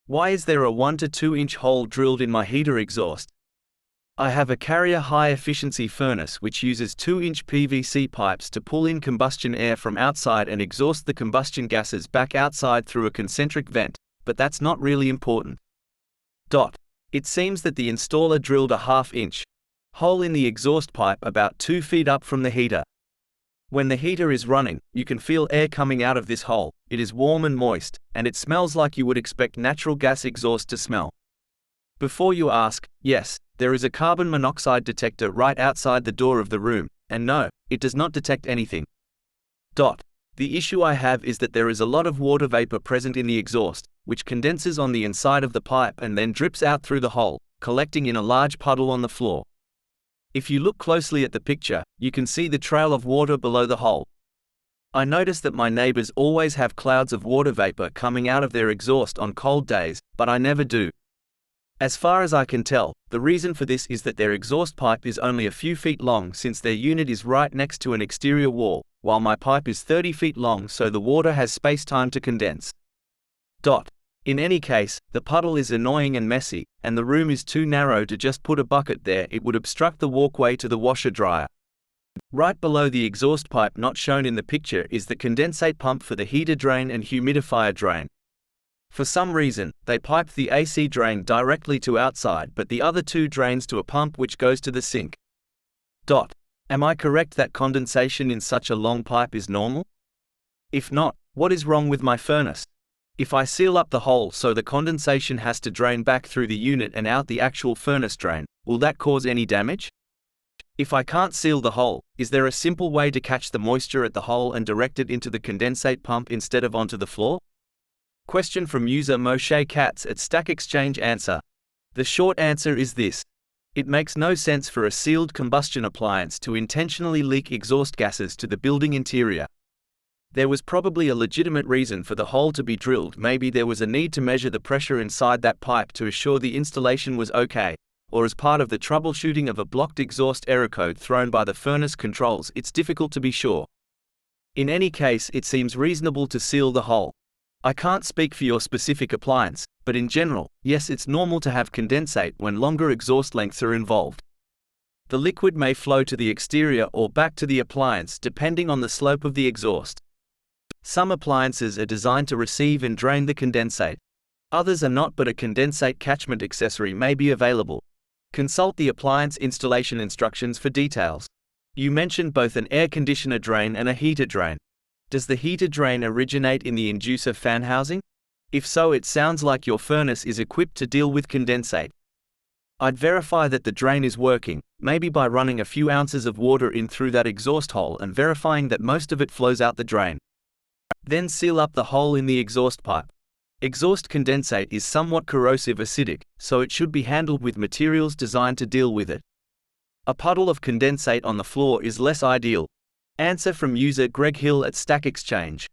Why is there a 1 to 2 inch hole drilled in my heater exhaust? I have a Carrier high-efficiency furnace which uses 2-inch PVC pipes to pull in combustion air from outside and exhaust the combustion gases back outside through a concentric vent, but that's not really important. It seems that the installer drilled a 1/2 inch hole in the exhaust pipe about 2 feet up from the heater. When the heater is running, you can feel air coming out of this hole. It is warm and moist, and it smells like you would expect natural gas exhaust to smell. Before you ask, yes, there is a carbon monoxide detector right outside the door of the room, and no, it does not detect anything. The issue I have is that there is a lot of water vapor present in the exhaust, which condenses on the inside of the pipe and then drips out through the hole, collecting in a large puddle on the floor. If you look closely at the picture, you can see the trail of water below the hole. I notice that my neighbors always have clouds of water vapor coming out of their exhaust on cold days, but I never do. As far as I can tell, the reason for this is that their exhaust pipe is only a few feet long since their unit is right next to an exterior wall, while my pipe is 30 feet long, so the water has space-time to condense. In any case, the puddle is annoying and messy, and the room is too narrow to just put a bucket there. It would obstruct the walkway to the washer-dryer. Right below the exhaust pipe not shown in the picture is the condensate pump for the heater drain and humidifier drain. For some reason, they piped the AC drain directly to outside but the other two drains to a pump which goes to the sink. Am I correct that condensation in such a long pipe is normal? If not, what is wrong with my furnace? If I seal up the hole so the condensation has to drain back through the unit and out the actual furnace drain, will that cause any damage? If I can't seal the hole, is there a simple way to catch the moisture at the hole and direct it into the condensate pump instead of onto the floor? Question from user Moshe Katz at Stack Exchange. Answer. The short answer is this. It makes no sense for a sealed combustion appliance to intentionally leak exhaust gases to the building interior. There was probably a legitimate reason for the hole to be drilled. Maybe there was a need to measure the pressure inside that pipe to assure the installation was okay, or as part of the troubleshooting of a blocked exhaust error code thrown by the furnace controls. It's difficult to be sure. In any case, it seems reasonable to seal the hole. I can't speak for your specific appliance, but in general, yes, it's normal to have condensate when longer exhaust lengths are involved. The liquid may flow to the exterior or back to the appliance depending on the slope of the exhaust. Some appliances are designed to receive and drain the condensate. Others are not, but a condensate catchment accessory may be available. Consult the appliance installation instructions for details. You mentioned both an air conditioner drain and a heater drain. Does the heater drain originate in the inducer fan housing? If so, it sounds like your furnace is equipped to deal with condensate. I'd verify that the drain is working, maybe by running a few ounces of water in through that exhaust hole and verifying that most of it flows out the drain. Then seal up the hole in the exhaust pipe. Exhaust condensate is somewhat corrosive acidic, so it should be handled with materials designed to deal with it. A puddle of condensate on the floor is less ideal. Answer from user Greg Hill at Stack Exchange.